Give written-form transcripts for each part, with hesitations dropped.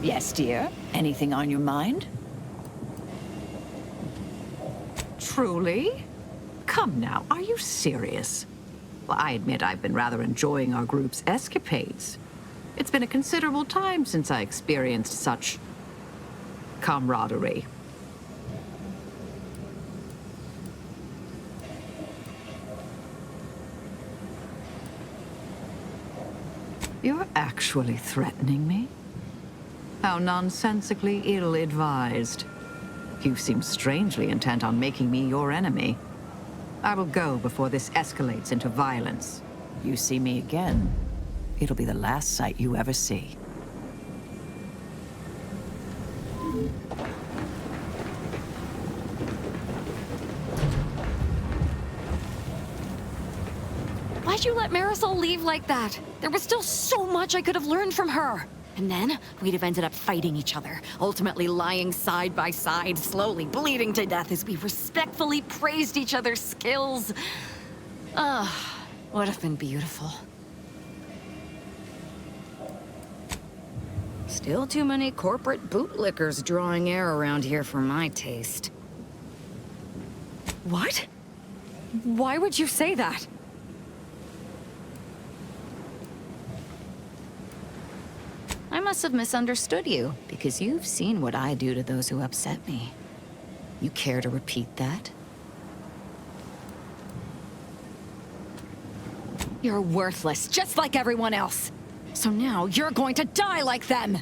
Yes, dear. Anything on your mind? Truly? Come now, are you serious? Well, I admit I've been rather enjoying our group's escapades. It's been a considerable time since I experienced such camaraderie. You're actually threatening me? How nonsensically ill-advised. You seem strangely intent on making me your enemy. I will go before this escalates into violence. You see me again, it'll be the last sight you ever see. Why'd you let Marisol leave like that? There was still so much I could have learned from her. And then, we'd have ended up fighting each other, ultimately lying side by side, slowly bleeding to death as we respectfully praised each other's skills. Would have been beautiful. Still too many corporate bootlickers drawing air around here for my taste. What? Why would you say that? I must have misunderstood you, because you've seen what I do to those who upset me. You care to repeat that? You're worthless, just like everyone else. So now you're going to die like them!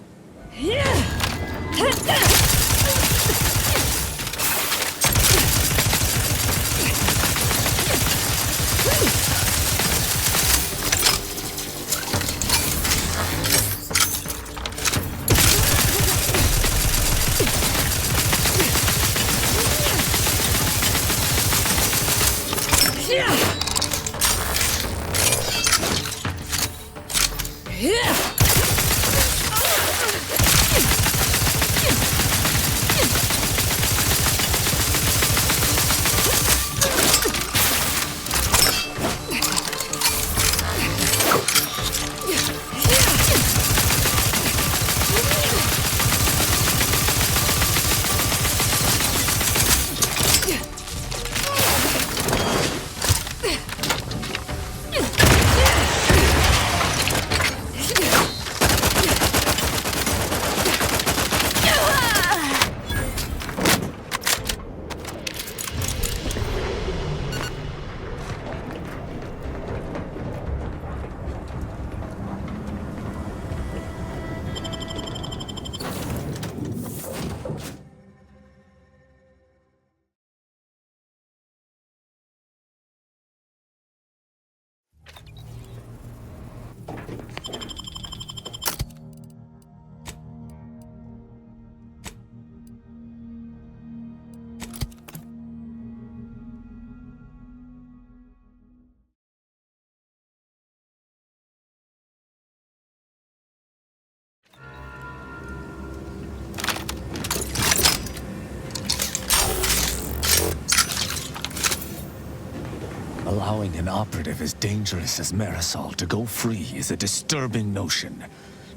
Allowing an operative as dangerous as Marisol to go free is a disturbing notion.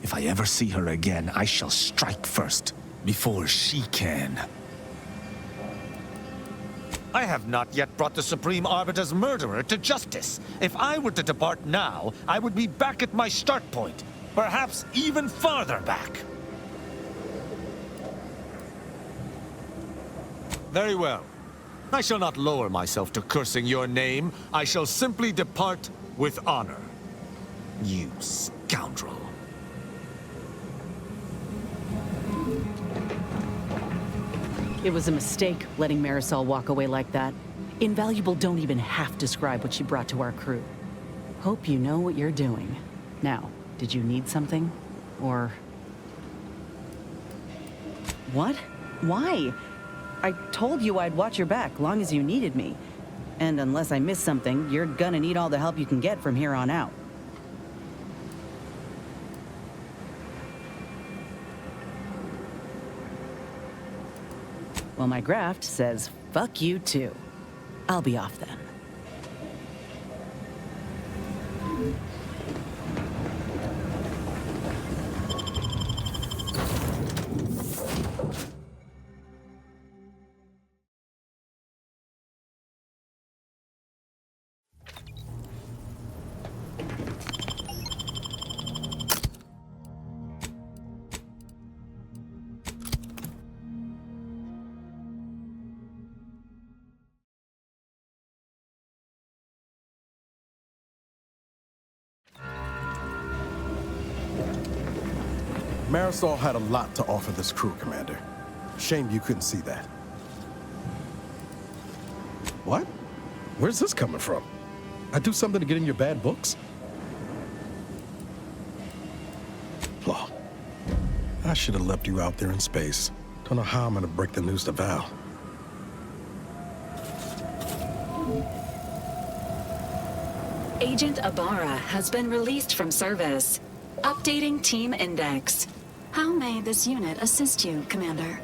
If I ever see her again, I shall strike first, before she can. I have not yet brought the Supreme Arbiter's murderer to justice. If I were to depart now, I would be back at my start point. Perhaps even farther back. Very well. I shall not lower myself to cursing your name. I shall simply depart with honor. You scoundrel. It was a mistake letting Marisol walk away like that. Invaluable don't even half describe what she brought to our crew. Hope you know what you're doing. Now, did you need something? Or... What? Why? I told you I'd watch your back, long as you needed me. And unless I miss something, you're gonna need all the help you can get from here on out. Well, my graft says, fuck you too. I'll be off then. Marisol had a lot to offer this crew, Commander. Shame you couldn't see that. What? Where's this coming from? I do something to get in your bad books? Flaw. I should have left you out there in space. Don't know how I'm gonna break the news to Val. Agent Ibarra has been released from service. Updating Team Index. How may this unit assist you, Commander?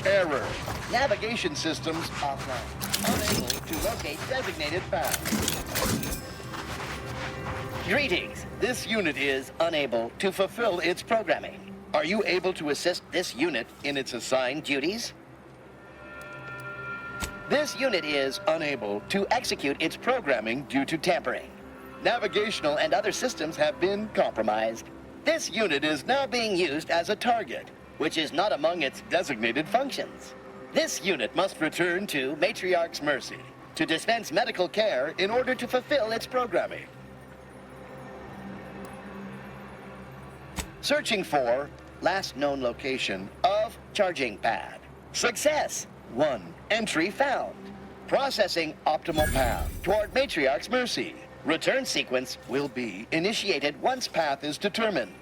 Error. Navigation systems offline. Unable to locate designated path. Greetings. This unit is unable to fulfill its programming. Are you able to assist this unit in its assigned duties? This unit is unable to execute its programming due to tampering. Navigational and other systems have been compromised. This unit is now being used as a target, which is not among its designated functions. This unit must return to MiKeYROG's mercy to dispense medical care in order to fulfill its programming. Searching for last known location of charging pad. Success! 1 entry found. Processing optimal path toward MiKeYROG's mercy. Return sequence will be initiated once path is determined.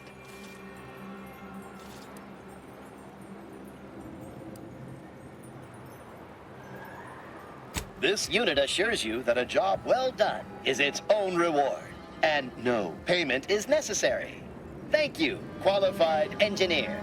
This unit assures you that a job well done is its own reward, and no payment is necessary. Thank you, qualified engineer.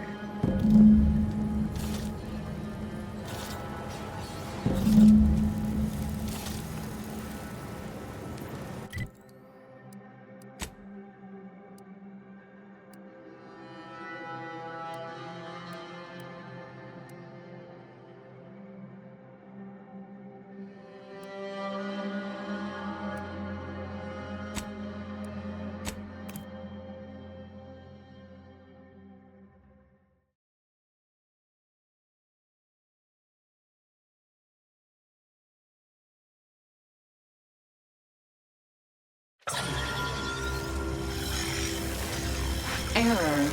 Error.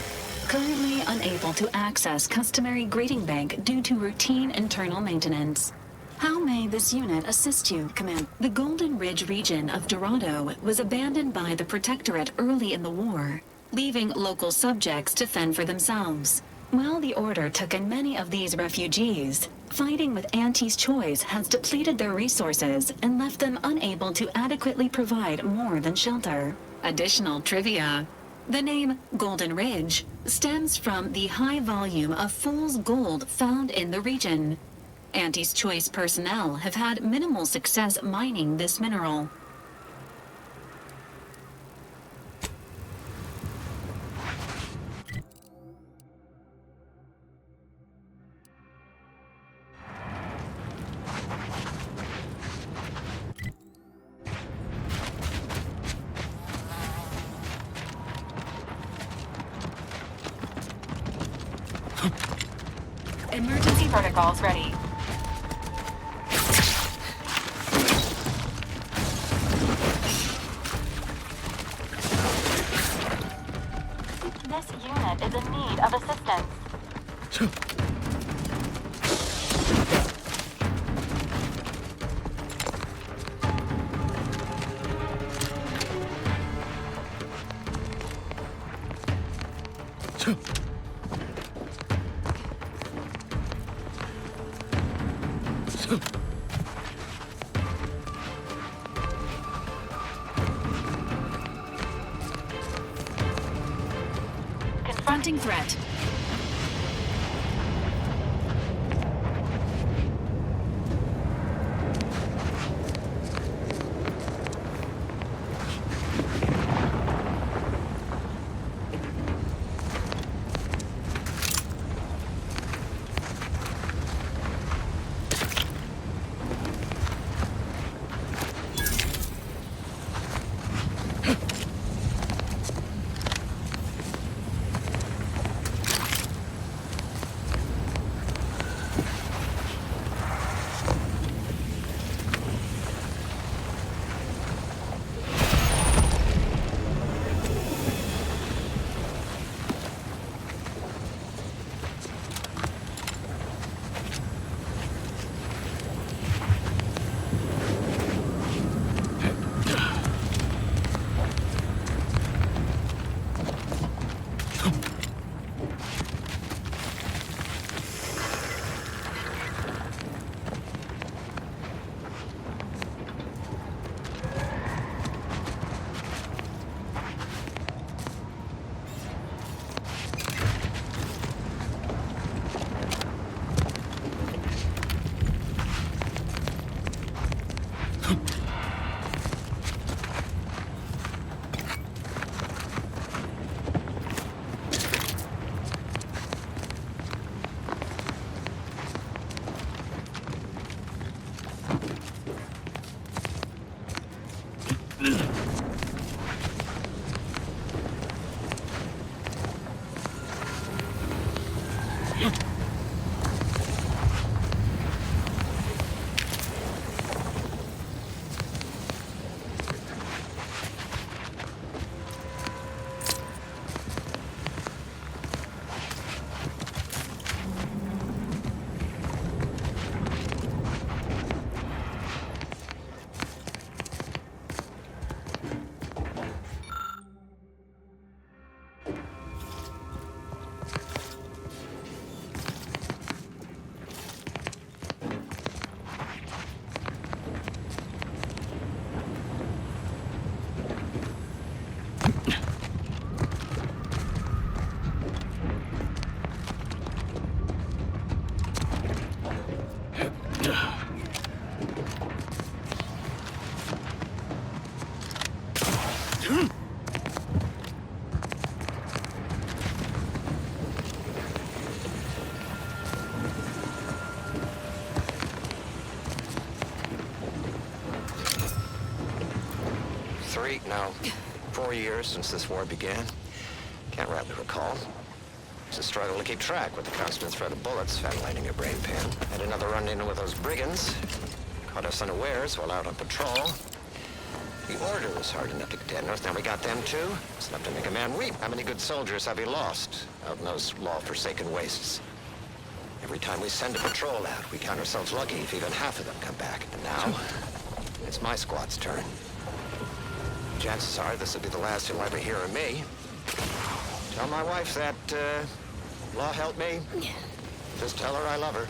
Currently unable to access customary greeting bank due to routine internal maintenance. How may this unit assist you, Command? The Golden Ridge region of Dorado was abandoned by the Protectorate early in the war, leaving local subjects to fend for themselves. While the Order took in many of these refugees, fighting with Auntie's Choice has depleted their resources and left them unable to adequately provide more than shelter. Additional trivia. The name Golden Ridge stems from the high volume of fool's gold found in the region. Auntie's Choice personnel have had minimal success mining this mineral. Emergency protocols ready. This unit is in need of assistance. Confronting threat. No, 4 years since this war began. Can't rightly recall. It's a struggle to keep track with the constant threat of bullets ventilating your brain pan. Had another run-in with those brigands. Caught us unawares while out on patrol. The Order was hard enough to contend with. Now we got them too. It's enough to make a man weep. How many good soldiers have we lost out in those law-forsaken wastes? Every time we send a patrol out, we count ourselves lucky if even half of them come back. And now, it's my squad's turn. Chances are this will be the last you'll ever hear of me. Tell my wife that, law help me. Just tell her I love her.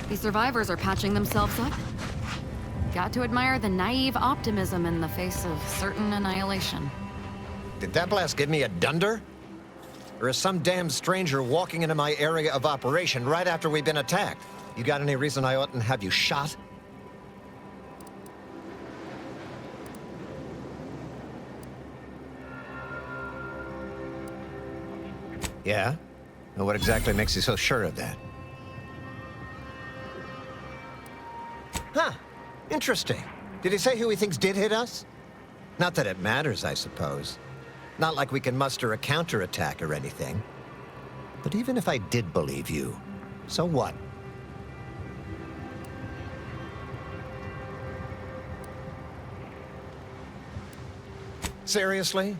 These survivors are patching themselves up. Got to admire the naive optimism in the face of certain annihilation. Did that blast give me a dunder? Or is some damn stranger walking into my area of operation right after we've been attacked? You got any reason I oughtn't have you shot? Yeah? And what exactly makes you so sure of that? Huh. Interesting. Did he say who he thinks did hit us? Not that it matters, I suppose. Not like we can muster a counterattack or anything. But even if I did believe you, so what? Seriously?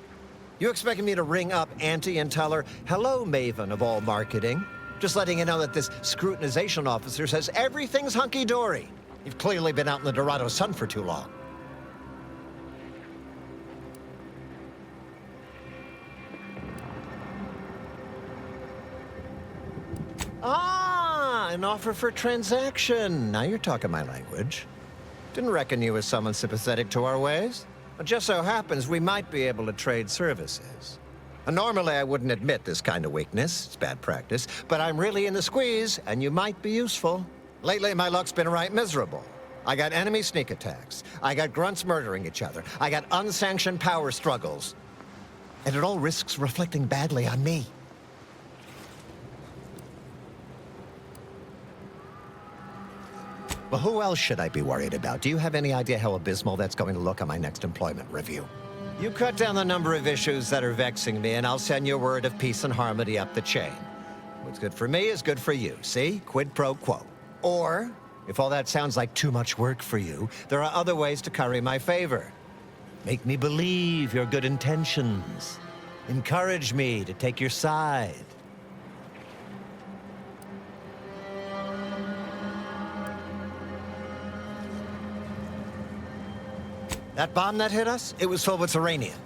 You expecting me to ring up Auntie and tell her, hello, Maven of all marketing? Just letting you know that this scrutinization officer says everything's hunky-dory. You've clearly been out in the Dorado sun for too long. Ah, an offer for transaction. Now you're talking my language. Didn't reckon you as someone sympathetic to our ways. It just so happens we might be able to trade services. And normally I wouldn't admit this kind of weakness. It's bad practice. But I'm really in the squeeze, and you might be useful. Lately, my luck's been right miserable. I got enemy sneak attacks. I got grunts murdering each other. I got unsanctioned power struggles. And it all risks reflecting badly on me. Well, who else should I be worried about? Do you have any idea how abysmal that's going to look on my next employment review? You cut down the number of issues that are vexing me, and I'll send you a word of peace and harmony up the chain. What's good for me is good for you, see? Quid pro quo. Or If all that sounds like too much work for you, there are other ways to curry my favor. Make me believe your good intentions. Encourage me to take your side. That bomb that hit us, it was filled with uranium.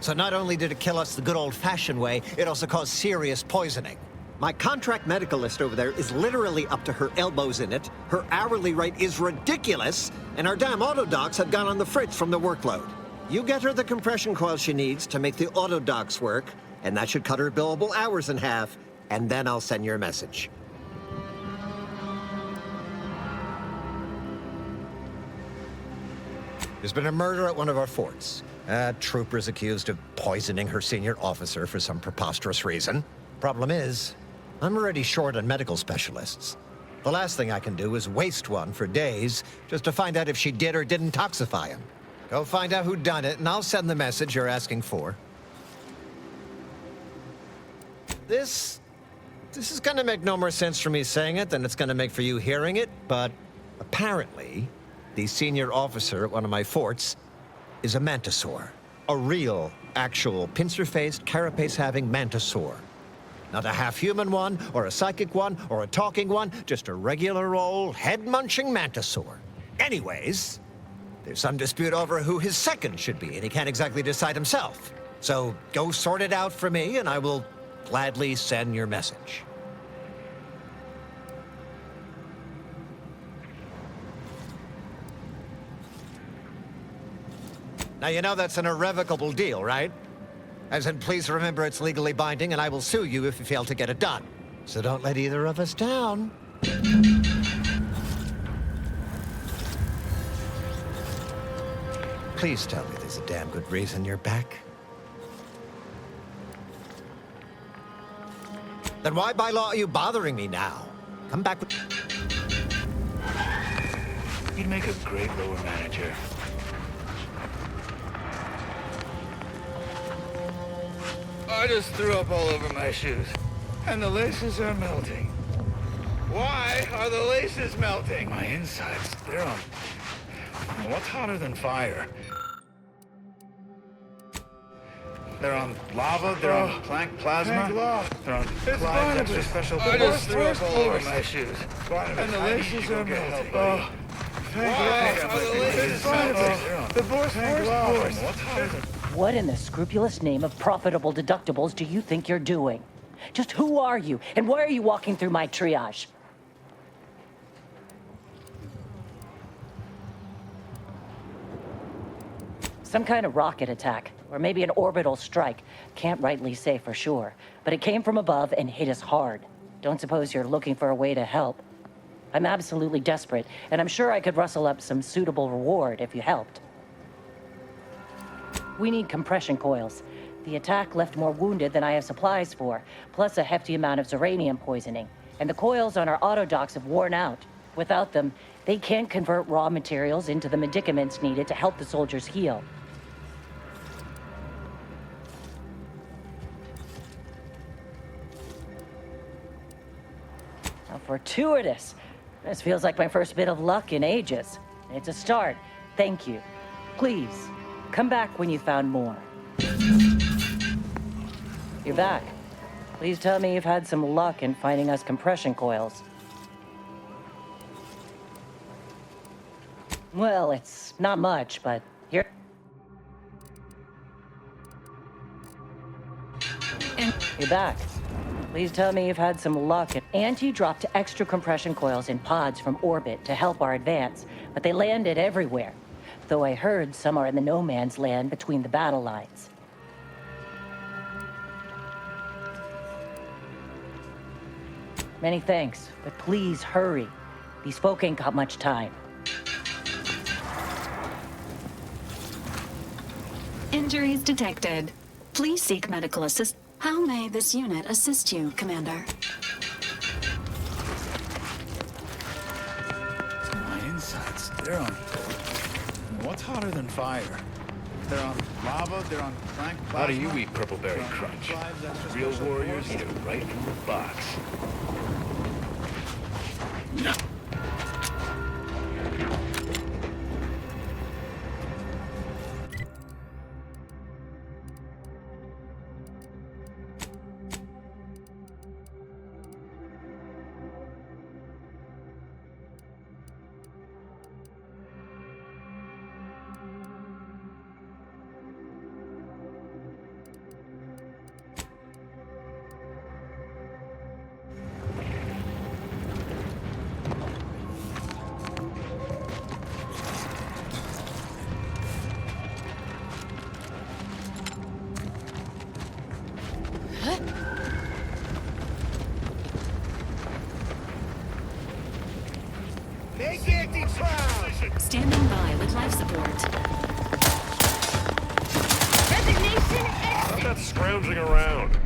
So not only did it kill us the good old-fashioned way, it also caused serious poisoning. My contract medicalist over there is literally up to her elbows in it, her hourly rate is ridiculous, and our damn auto docks have gone on the fritz from the workload. You get her the compression coil she needs to make the auto docks work, and that should cut her billable hours in half, and then I'll send your message. There's been a murder at one of our forts. A trooper's accused of poisoning her senior officer for some preposterous reason. Problem is, I'm already short on medical specialists. The last thing I can do is waste one for days just to find out if she did or didn't toxify him. Go find out who done it, and I'll send the message you're asking for. This is gonna make no more sense for me saying it than it's gonna make for you hearing it, but apparently, the senior officer at one of my forts is a mantisaur. A real, actual, pincer-faced, carapace-having mantisaur. Not a half-human one, or a psychic one, or a talking one, just a regular old, head-munching mantisaur. Anyways, there's some dispute over who his second should be, and he can't exactly decide himself. So go sort it out for me, and I will gladly send your message. Now, you know that's an irrevocable deal, right? As in, please remember it's legally binding, and I will sue you if you fail to get it done. So don't let either of us down. Please tell me there's a damn good reason you're back. Then why by law are you bothering me now? Come back with... You'd make a great lower manager. I just threw up all over my shoes, and the laces are melting. Why are the laces melting? My insides, they're on... What's hotter than fire? They're on lava, they're on plank plasma, they're on Clyde's extra special... I just threw up all over my shoes, and the laces are melting. Oh, why are the laces melting? The force. What's hotter than... What in the scrupulous name of profitable deductibles do you think you're doing? Just who are you, and why are you walking through my triage? Some kind of rocket attack, or maybe an orbital strike. Can't rightly say for sure, but it came from above and hit us hard. Don't suppose you're looking for a way to help? I'm absolutely desperate, and I'm sure I could rustle up some suitable reward if you helped. We need compression coils. The attack left more wounded than I have supplies for, plus a hefty amount of uranium poisoning. And the coils on our auto docks have worn out. Without them, they can't convert raw materials into the medicaments needed to help the soldiers heal. How fortuitous. This feels like my first bit of luck in ages. It's a start. Thank you. Please. Come back when you found more. You're back. Please tell me you've had some luck in finding us compression coils. Well, it's not much, but here... You're back. Please tell me you've had some luck. Auntie dropped extra compression coils in pods from orbit to help our advance, but they landed everywhere. Though I heard some are in the no man's land between the battle lines. Many thanks, but please hurry. These folk ain't got much time. Injuries detected. Please seek medical assistance. How may this unit assist you, Commander? My insides, they're on... What's hotter than fire? They're on lava, they're on plank plasma. How do you eat purple-berry crunch? Real warriors eat it right from the box. Standing by with life support. Resignation I'm not scrounging around.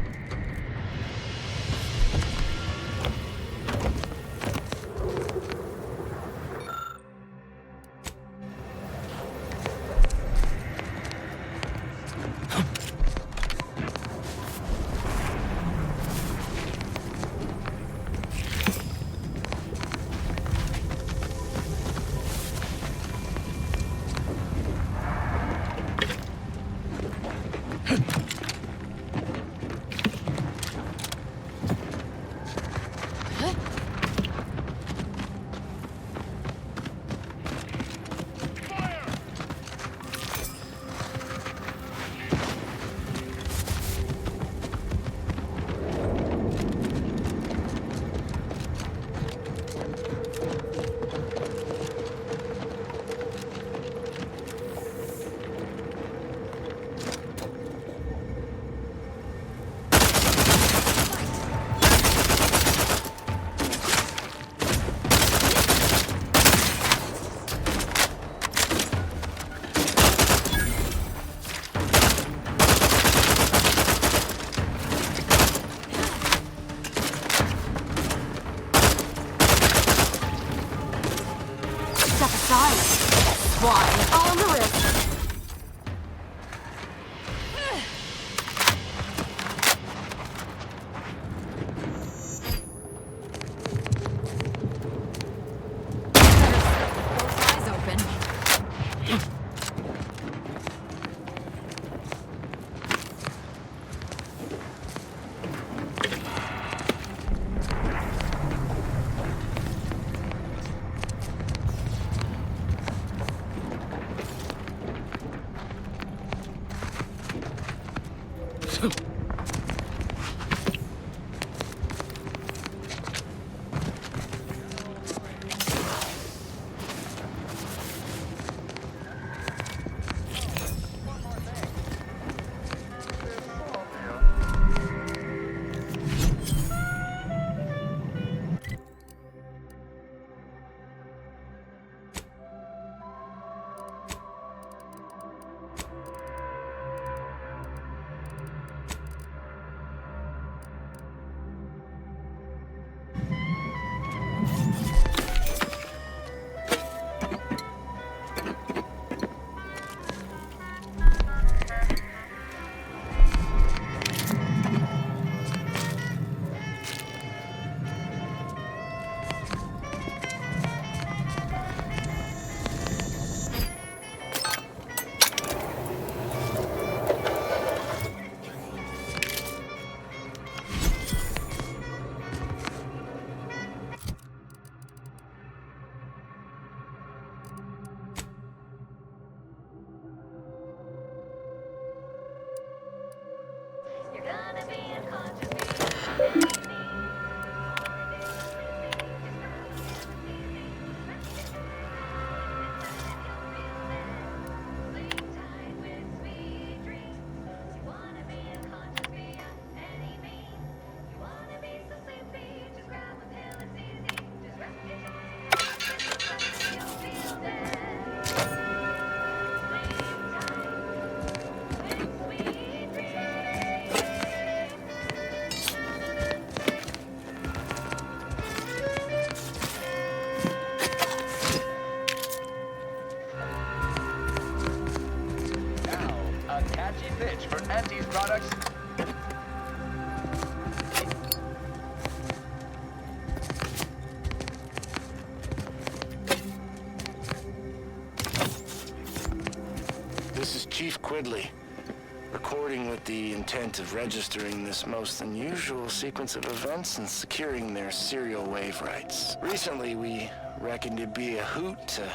Recording with the intent of registering this most unusual sequence of events and securing their serial wave rights. Recently, we reckoned it'd be a hoot to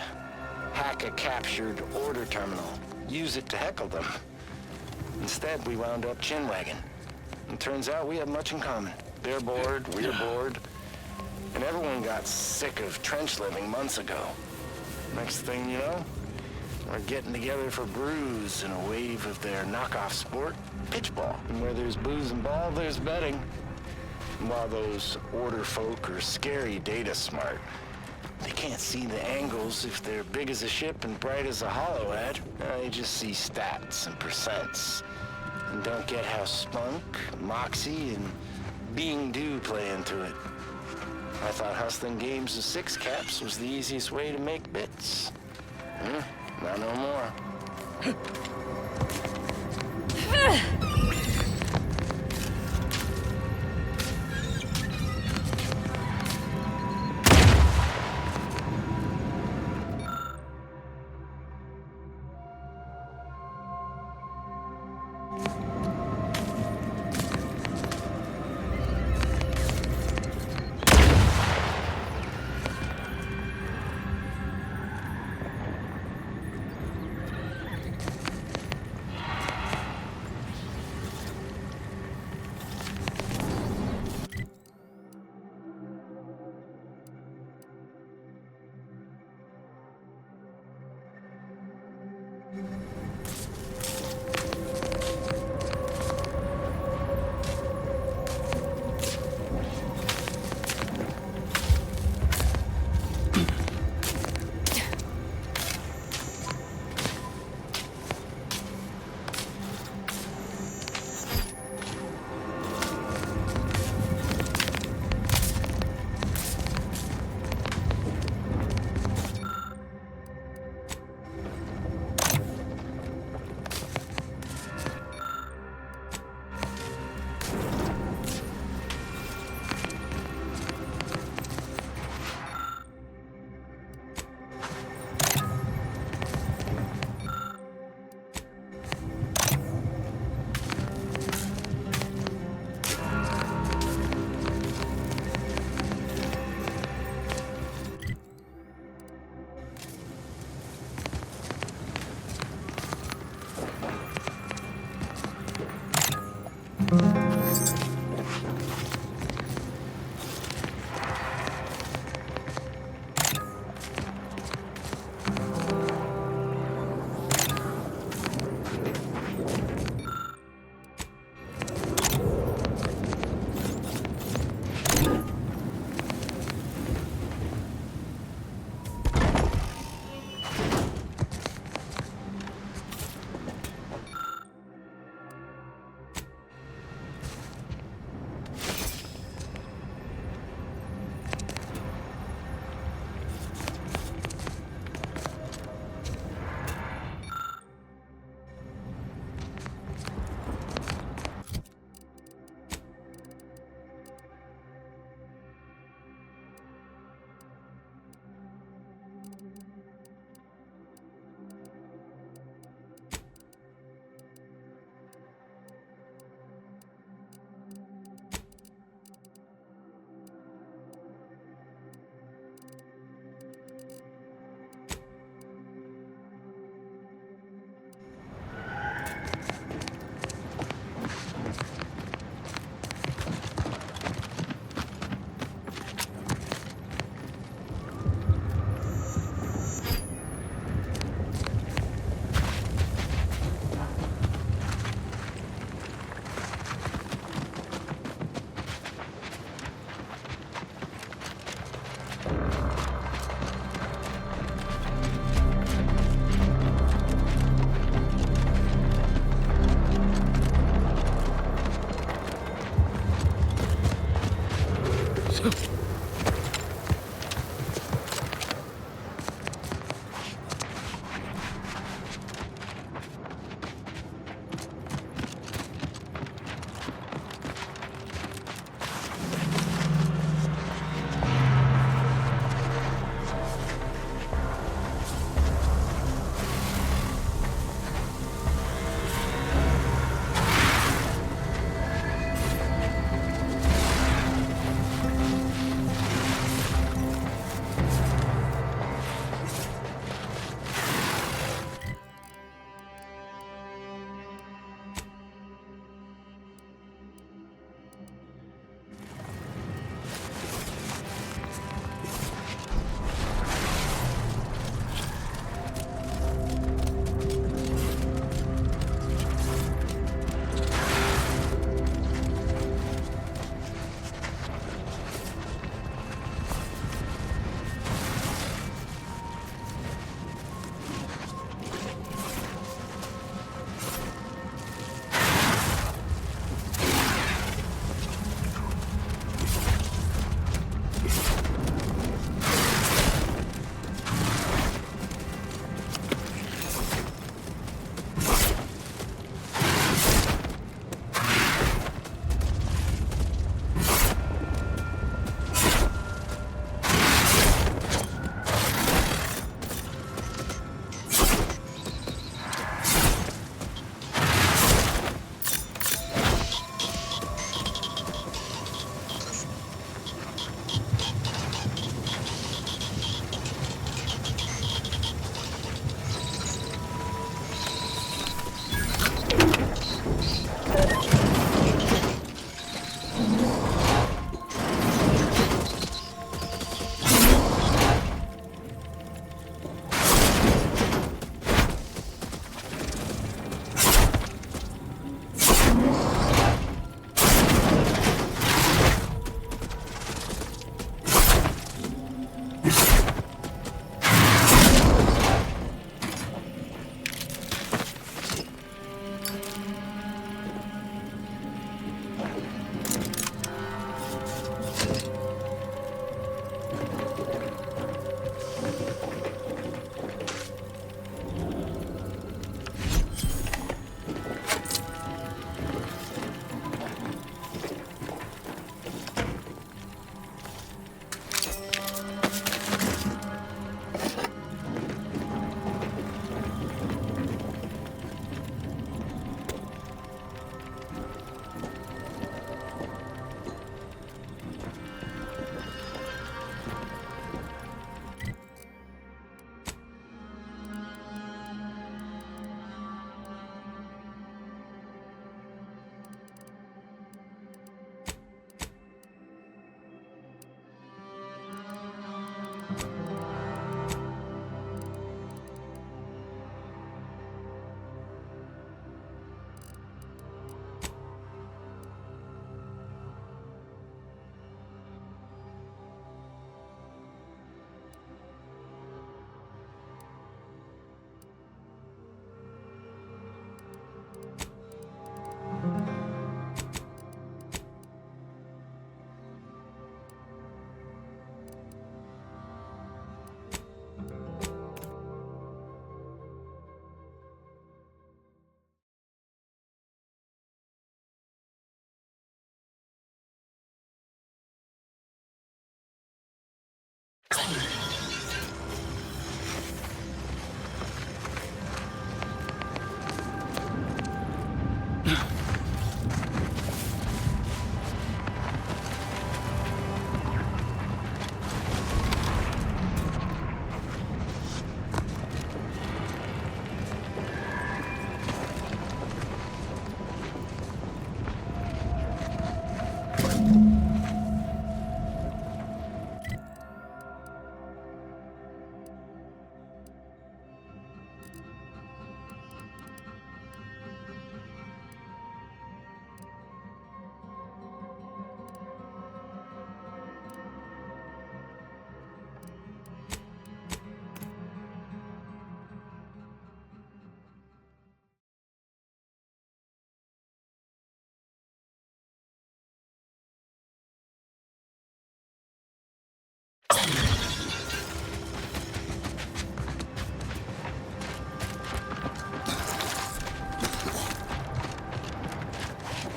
hack a captured order terminal, use it to heckle them. Instead, we wound up chinwagging. And turns out we have much in common. They're bored, we're bored, and everyone got sick of trench living months ago. Next thing you know, we're getting together for brews in a wave of their knockoff sport, Pitchball. And where there's booze and ball, there's betting. And while those order folk are scary data smart, They can't see the angles if they're big as a ship and bright as a hollow head. They just see stats and percents. And don't get how spunk, moxie, and being due play into it. I thought hustling games of 6 caps was the easiest way to make bits. Not no more.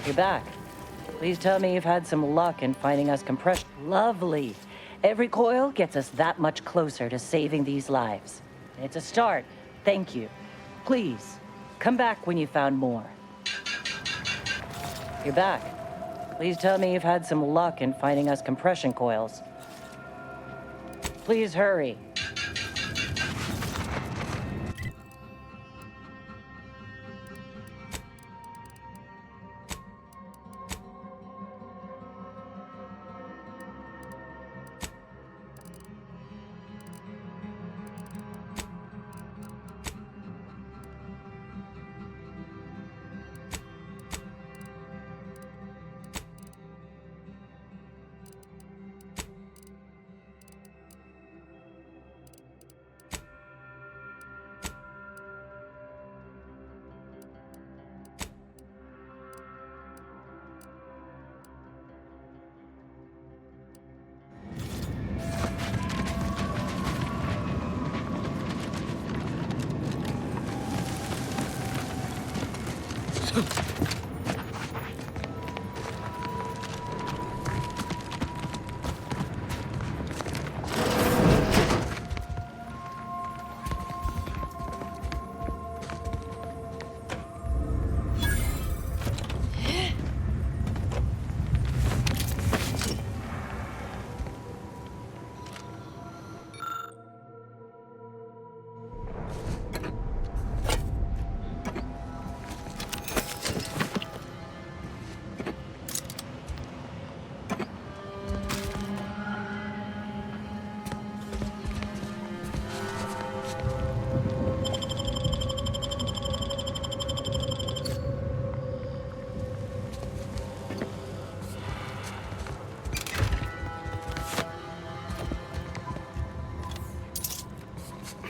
You're back. Please tell me you've had some luck in finding us compression. Lovely. Every coil gets us that much closer to saving these lives. It's a start. Thank you. Please, come back when you found more. You're back. Please tell me you've had some luck in finding us compression coils. Please hurry.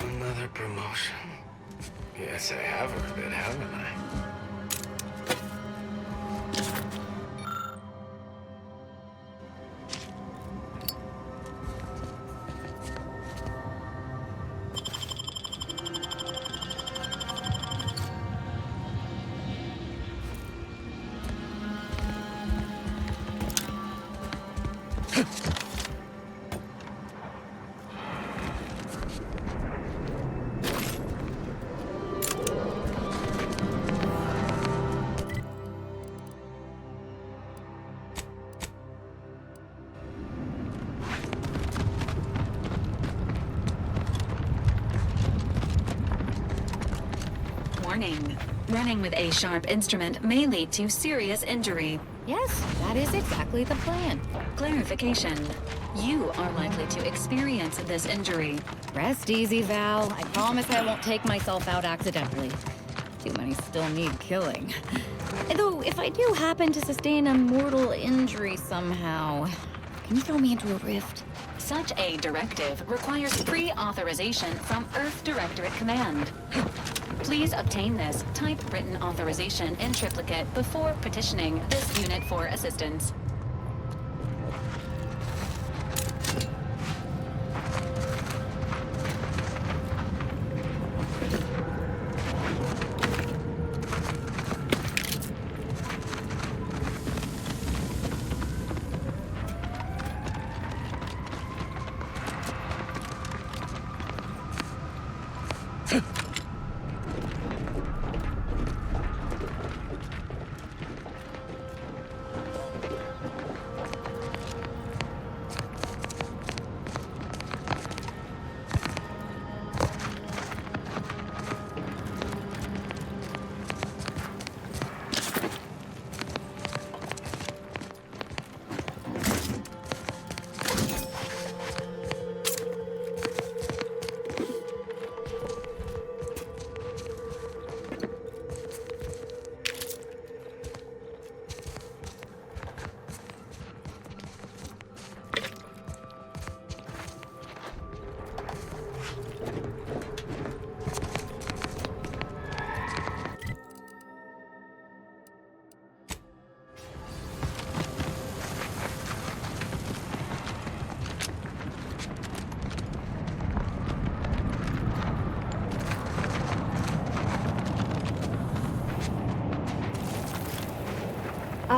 Another promotion. Yes, I have earned it, haven't I? Warning. Running with a sharp instrument may lead to serious injury. Yes, that is exactly the plan. Clarification. You are likely to experience this injury. Rest easy, Val. I promise I won't take myself out accidentally. Too many still need killing. Though, if I do happen to sustain a mortal injury somehow, can you throw me into a rift? Such a directive requires pre-authorization from Earth Directorate Command. Please obtain this typewritten authorization in triplicate before petitioning this unit for assistance.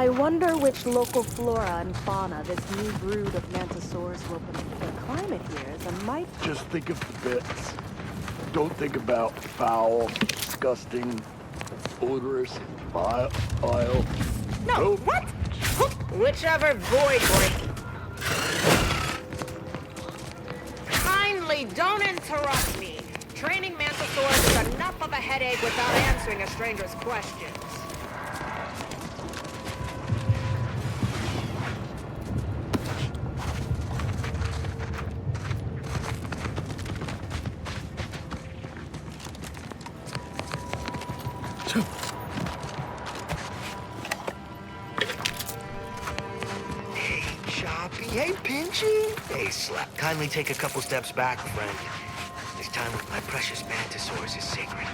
I wonder which local flora and fauna this new brood of mantisaurs will benefit. The climate here is a mite... Just think of the bits. Don't think about foul, disgusting, odorous, vile... No, what? Whichever void break. Kindly don't interrupt me. Training mantisaurs is enough of a headache without answering a stranger's questions. Hey, Pinchy! Hey, Slap. Kindly take a couple steps back, friend. This time with my precious mantisaurs is sacred.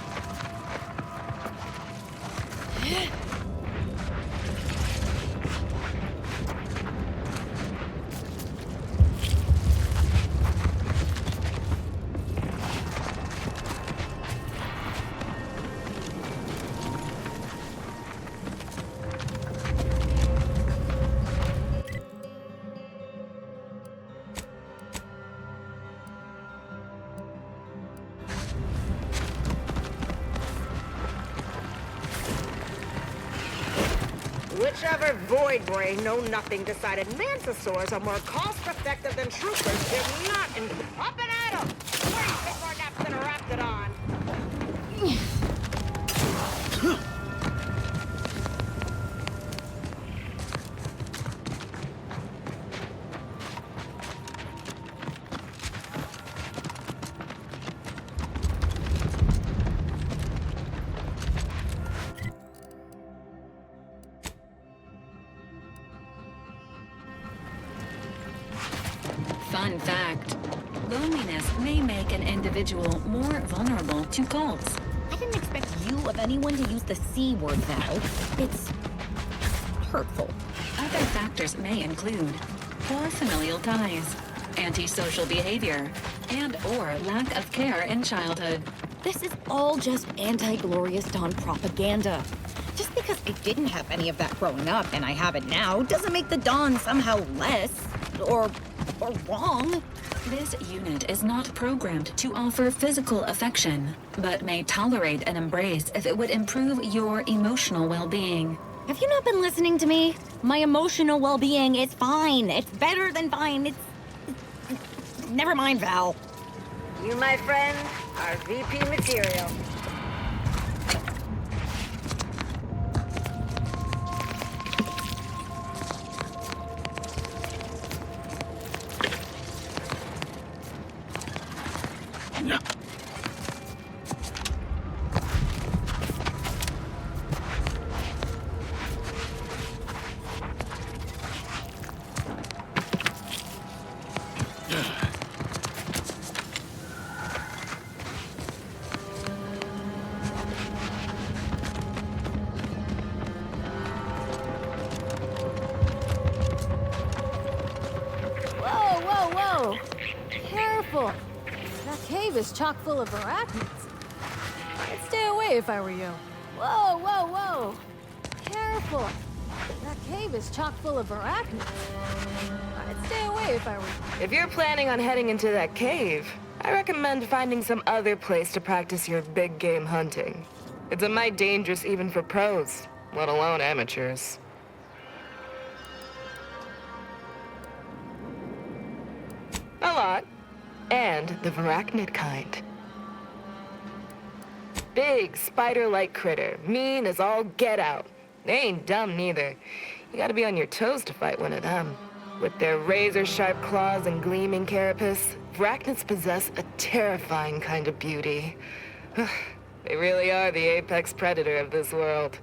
Whichever void brain know-nothing decided mantisaurs are more cost-effective than troopers did not up and at 'em! Where you took more naps than a raptidon? Fun fact, loneliness may make an individual more vulnerable to cults. I didn't expect you of anyone to use the C word, Val. It's hurtful. Other factors may include poor familial ties, antisocial behavior, and/or lack of care in childhood. This is all just anti-Glorious Dawn propaganda. Just because I didn't have any of that growing up and I have it now doesn't make the Dawn somehow less or wrong. This unit is not programmed to offer physical affection, but may tolerate an embrace if it would improve your emotional well-being. Have you not been listening to me? My emotional well-being is fine. It's better than fine. It's... Never mind, Val. You, my friend, are VP material. Careful! That cave is chock full of arachnids. I'd stay away if I were you. Whoa, whoa, whoa! Careful! That cave is chock full of arachnids. I'd stay away if I were you. If you're planning on heading into that cave, I recommend finding some other place to practice your big game hunting. It's a mite dangerous even for pros, let alone amateurs. A lot. And the arachnid kind. Big, spider-like critter. Mean as all get out. They ain't dumb neither. You gotta be on your toes to fight one of them. With their razor-sharp claws and gleaming carapace, arachnids possess a terrifying kind of beauty. They really are the apex predator of this world.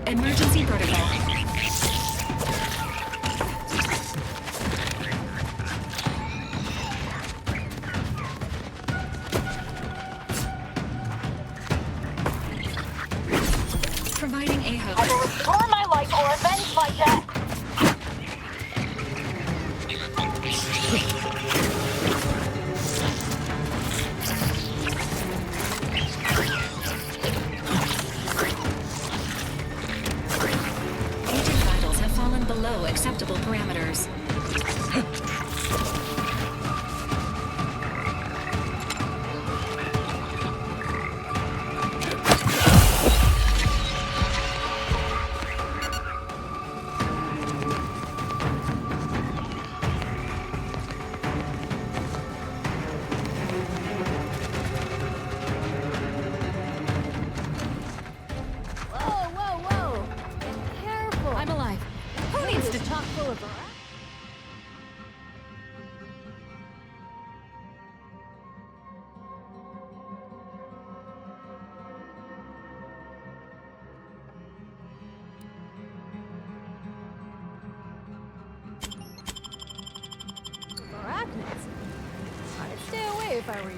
Emergency protocol. Providing a host. Either restore my life or avenge my death. Agent vitals have fallen below acceptable parameters. Whoa, whoa, whoa! Careful! I'm alive. Who needs to chock full of if I were you.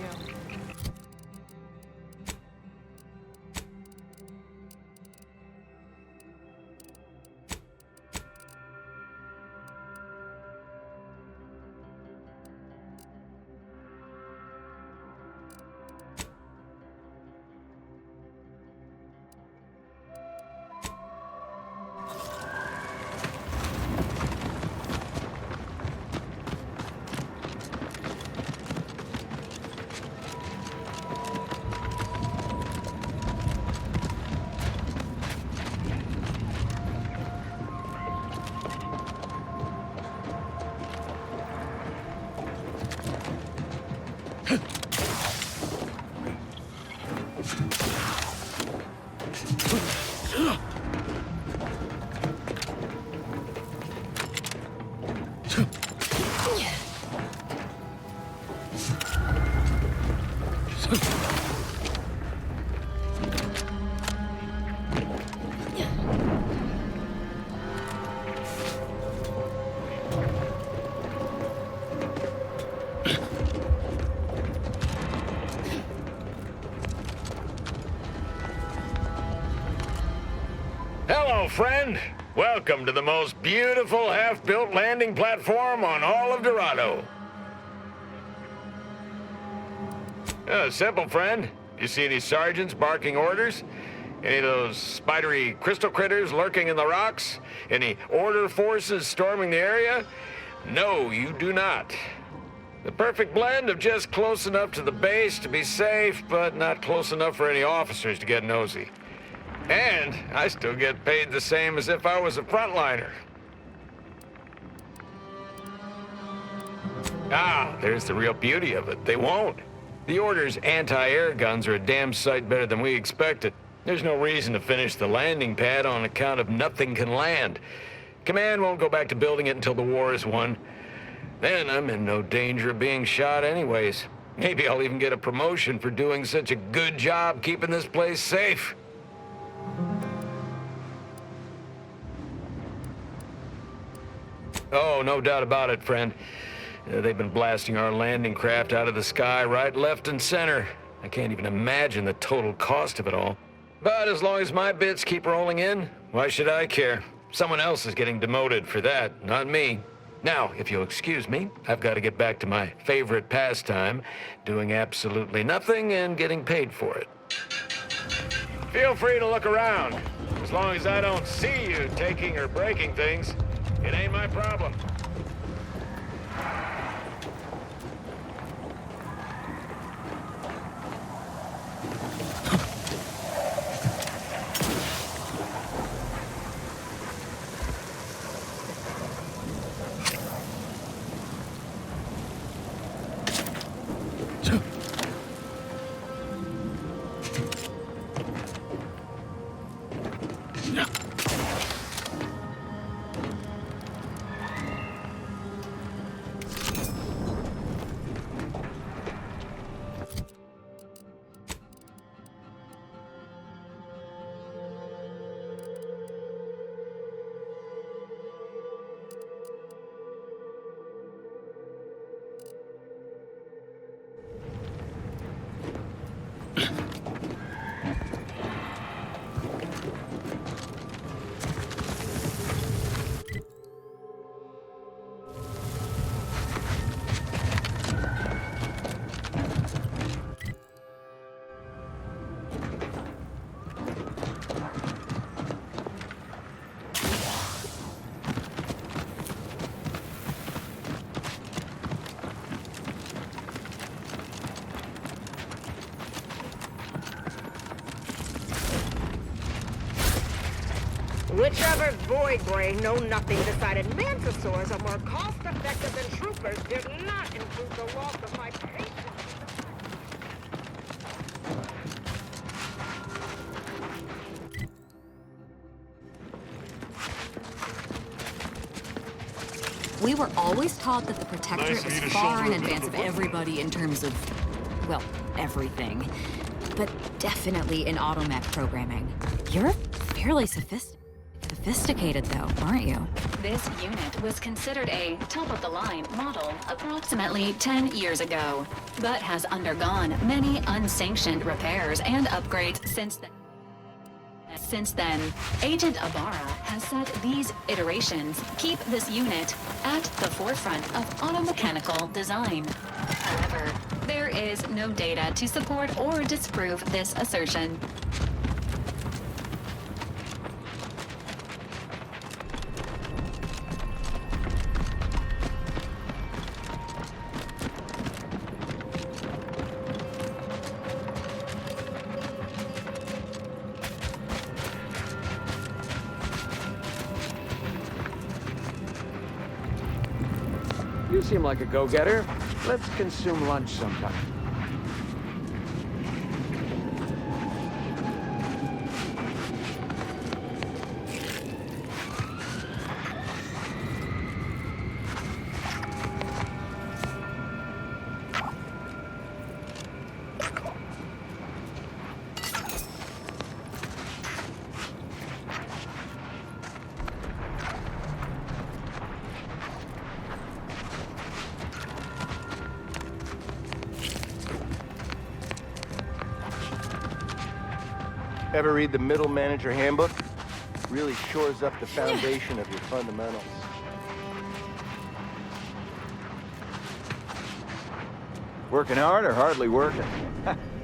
Hello, friend. Welcome to the most beautiful half-built landing platform on all of Dorado. Simple, friend. You see any sergeants barking orders? Any of those spidery crystal critters lurking in the rocks? Any order forces storming the area? No, you do not. The perfect blend of just close enough to the base to be safe, but not close enough for any officers to get nosy. And I still get paid the same as if I was a frontliner. Ah, there's the real beauty of it. They won't. The Order's anti-air guns are a damn sight better than we expected. There's no reason to finish the landing pad on account of nothing can land. Command won't go back to building it until the war is won. Then I'm in no danger of being shot anyways. Maybe I'll even get a promotion for doing such a good job keeping this place safe. Oh, no doubt about it, friend. They've been blasting our landing craft out of the sky right, left, and center. I can't even imagine the total cost of it all. But as long as my bits keep rolling in, why should I care? Someone else is getting demoted for that, not me. Now, if you'll excuse me, I've got to get back to my favorite pastime, doing absolutely nothing and getting paid for it. Feel free to look around. As long as I don't see you taking or breaking things, it ain't my problem. Whichever void brain know-nothing decided Mantisaurs are more cost-effective than troopers did not include the loss of my patience. We were always taught that the Protector is far in advance of everybody in terms of, well, everything. But definitely in automech programming. You're fairly sophisticated for the sophisticated, though, aren't you? This unit was considered a top-of-the-line model approximately 10 years ago, but has undergone many unsanctioned repairs and upgrades since then. Since then, Agent Ibarra has said these iterations keep this unit at the forefront of automechanical design. However, there is no data to support or disprove this assertion. You seem like a go-getter. Let's consume lunch sometime. Ever read the Middle Manager Handbook? Really shores up the foundation of your fundamentals. Working hard or hardly working?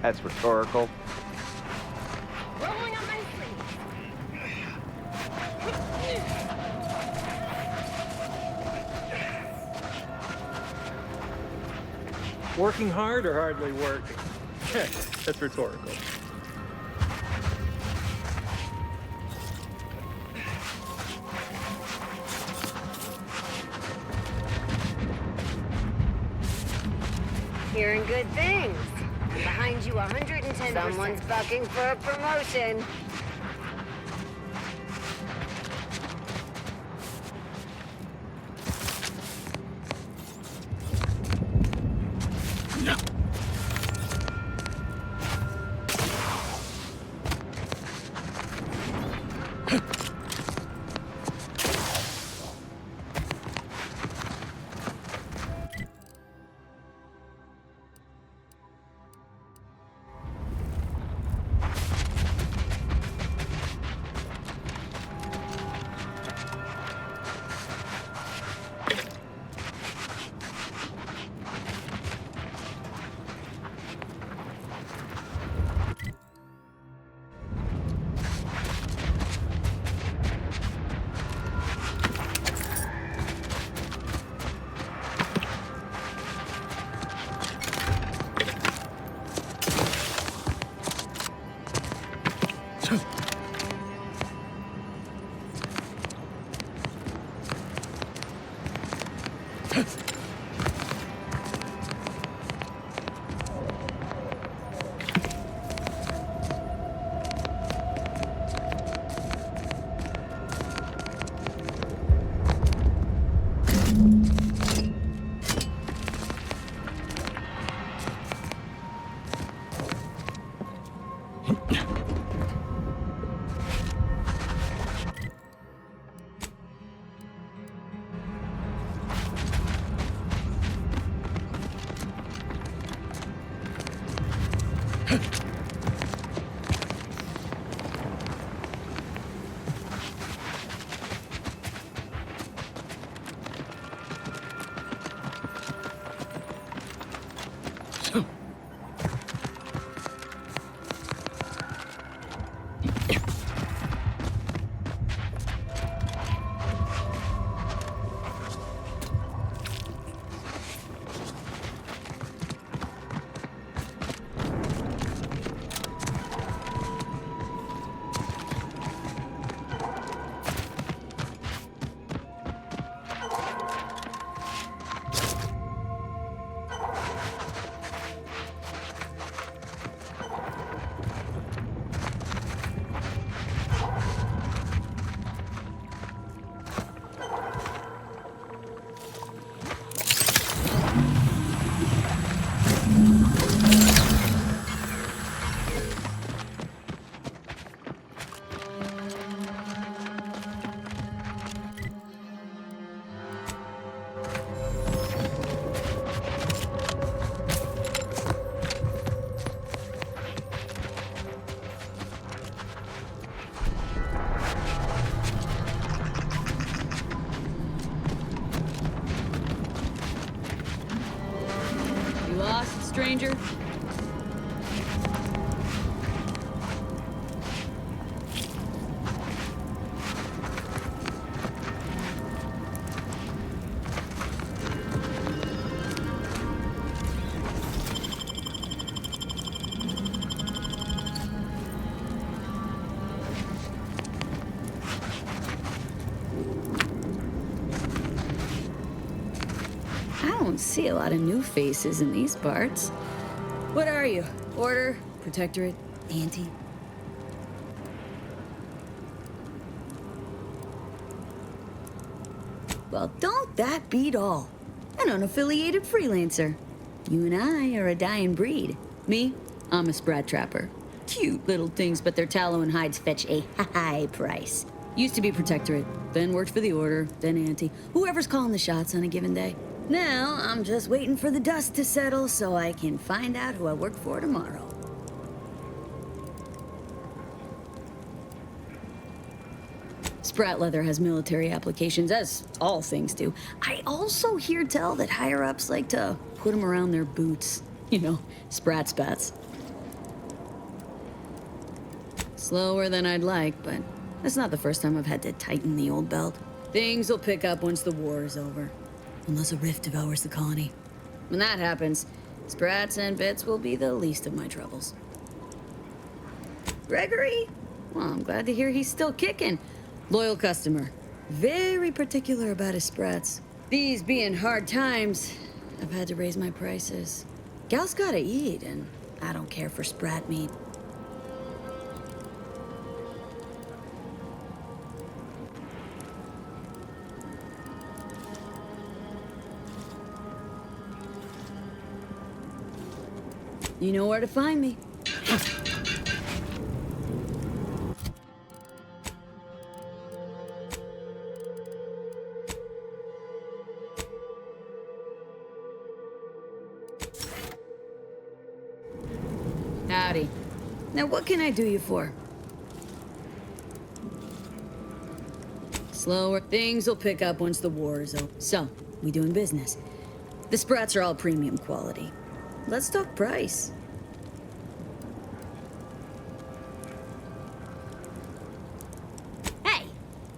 That's rhetorical. Rolling up my sleeves. Working hard or hardly working? That's rhetorical. Hearing good things. I'm behind you 110%. Someone's bucking for a promotion. stranger? I don't see a lot of new faces in these parts. What are you? Order? Protectorate? Anti? Well, don't that beat all? An unaffiliated freelancer. You and I are a dying breed. Me, I'm a sprat trapper. Cute little things, but their tallow and hides fetch a high price. Used to be Protectorate, then worked for the Order, then Anti. Whoever's calling the shots on a given day. Now, I'm just waiting for the dust to settle so I can find out who I work for tomorrow. Sprat leather has military applications, as all things do. I also hear tell that higher-ups like to put them around their boots. You know, sprat spats. Slower than I'd like, but that's not the first time I've had to tighten the old belt. Things will pick up once the war is over. Unless a rift devours the colony. When that happens, sprats and bits will be the least of my troubles. Gregory? Well, I'm glad to hear he's still kicking. Loyal customer. Very particular about his sprats. These being hard times, I've had to raise my prices. Gal's gotta eat, and I don't care for sprat meat. You know where to find me. Howdy. Now what can I do you for? Slower. Things will pick up once the war is over. So, we doing business. The sprats are all premium quality. Let's talk price. Hey,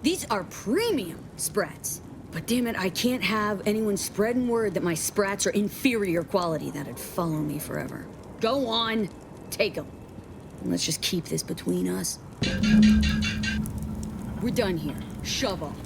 these are premium sprats. But damn it, I can't have anyone spreading word that my sprats are inferior quality. That'd follow me forever. Go on, take them. And let's just keep this between us. We're done here. Shove off.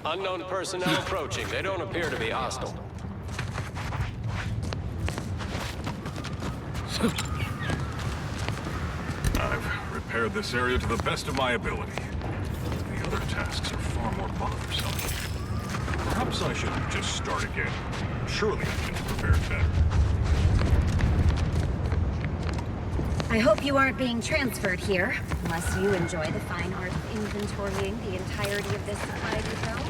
Unknown personnel approaching. They don't appear to be hostile. I've repaired this area to the best of my ability. The other tasks are far more bothersome. Perhaps I should just start again. Surely I can prepare better. I hope you aren't being transferred here, unless you enjoy the fine art of inventorying the entirety of this supply depot.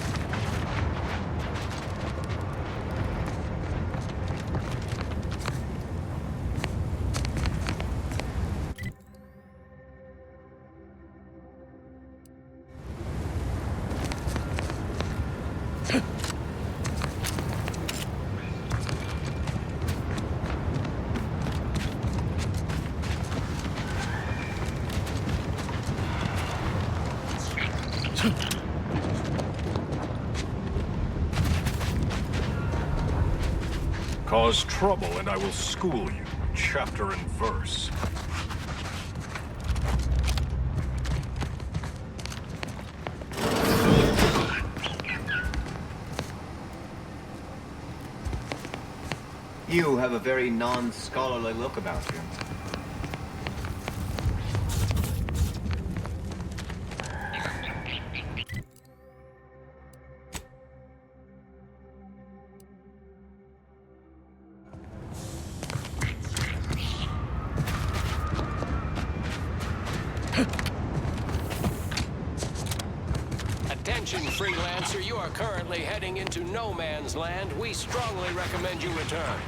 Cause trouble and I will school you, chapter and verse. You have a very non-scholarly look about you. Attention, freelancer, you are currently heading into no man's land. We strongly recommend you return.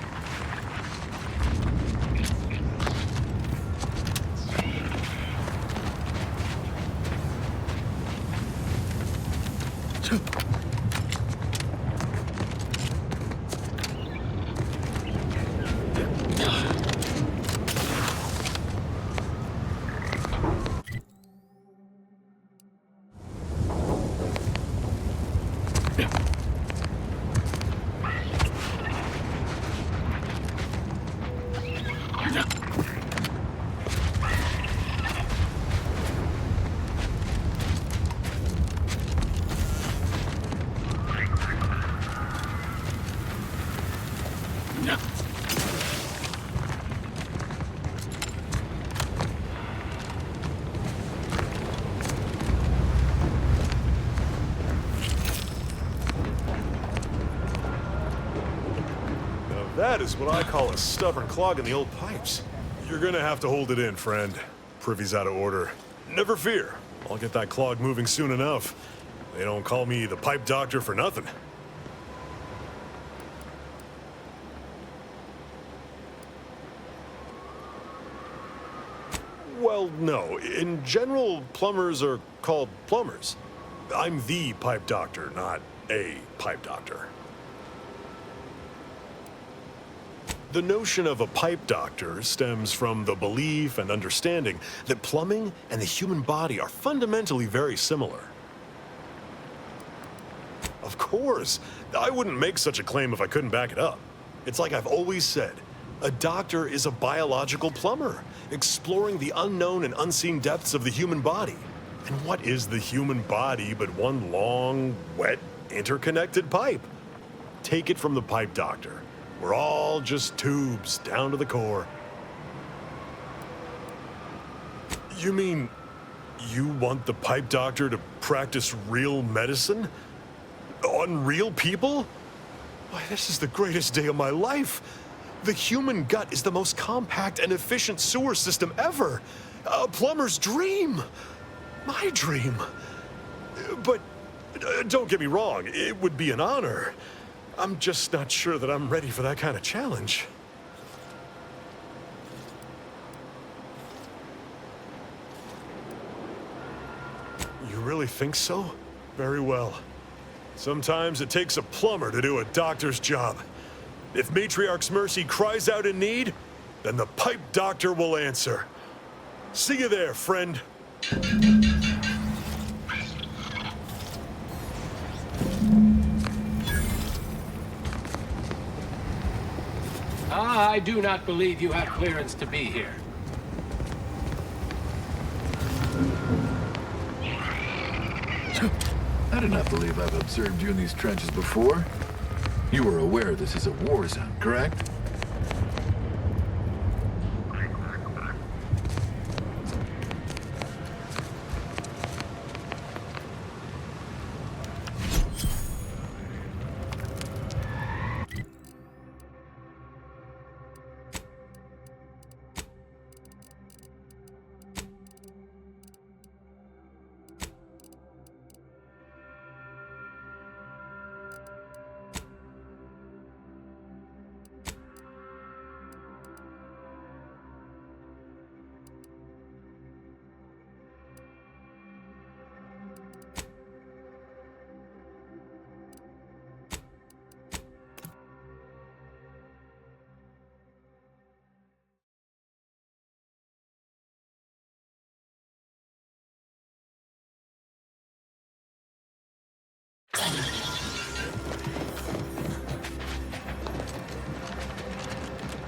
That is what I call a stubborn clog in the old pipes. You're gonna have to hold it in, friend. Privy's out of order. Never fear. I'll get that clog moving soon enough. They don't call me the pipe doctor for nothing. Well, no. In general, plumbers are called plumbers. I'm the pipe doctor, not a pipe doctor. The notion of a pipe doctor stems from the belief and understanding that plumbing and the human body are fundamentally very similar. Of course, I wouldn't make such a claim if I couldn't back it up. It's like I've always said, a doctor is a biological plumber, exploring the unknown and unseen depths of the human body. And what is the human body but one long, wet, interconnected pipe? Take it from the pipe doctor. We're all just tubes down to the core. You mean you want the pipe doctor to practice real medicine? On real people? Why, this is the greatest day of my life. The human gut is the most compact and efficient sewer system ever. A plumber's dream. My dream. But don't get me wrong, it would be an honor. I'm just not sure that I'm ready for that kind of challenge. You really think so? Very well. Sometimes it takes a plumber to do a doctor's job. If Matriarch's mercy cries out in need, then the pipe doctor will answer. See you there, friend. I do not believe you have clearance to be here. I do not believe I've observed you in these trenches before. You are aware this is a war zone, correct?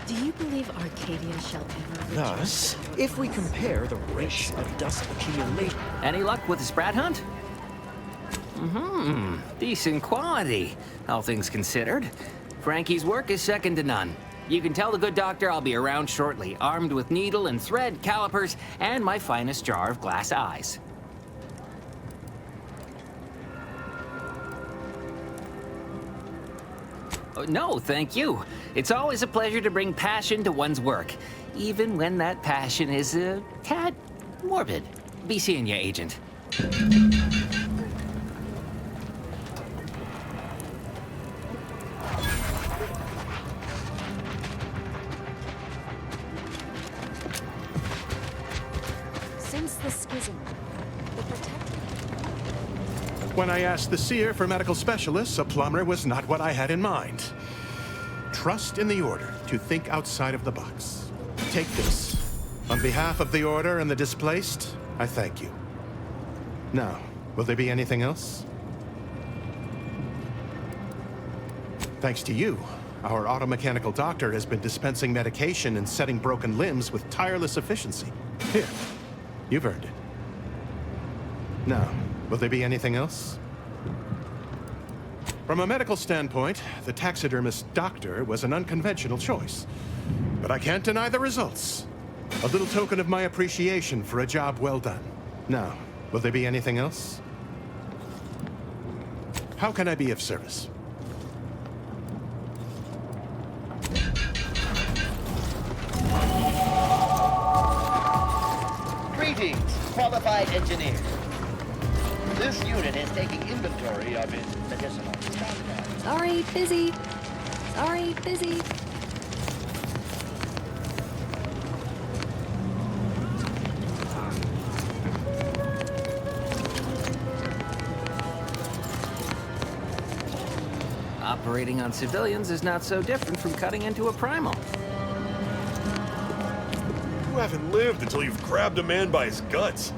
Do you believe Arcadia shall ever rejoice? Thus, if we compare the rates of dust accumulation... Any luck with the sprat hunt? Decent quality, all things considered. Frankie's work is second to none. You can tell the good doctor I'll be around shortly, armed with needle and thread, calipers, and my finest jar of glass eyes. No, thank you. It's always a pleasure to bring passion to one's work, even when that passion is a tad morbid. Be seeing ya, Agent. Since the schism, the protector... When I asked the seer for medical specialists, a plumber was not what I had in mind. Trust in the Order to think outside of the box. Take this. On behalf of the Order and the displaced, I thank you. Now, will there be anything else? Thanks to you, our automechanical doctor has been dispensing medication and setting broken limbs with tireless efficiency. Here, you've earned it. Now, will there be anything else? From a medical standpoint, the taxidermist doctor was an unconventional choice. But I can't deny the results. A little token of my appreciation for a job well done. Now, will there be anything else? How can I be of service? Greetings, qualified engineers. This unit is taking inventory of its medicinal stockpile. Sorry, busy. Sorry, busy. Operating on civilians is not so different from cutting into a primal. You haven't lived until you've grabbed a man by his guts.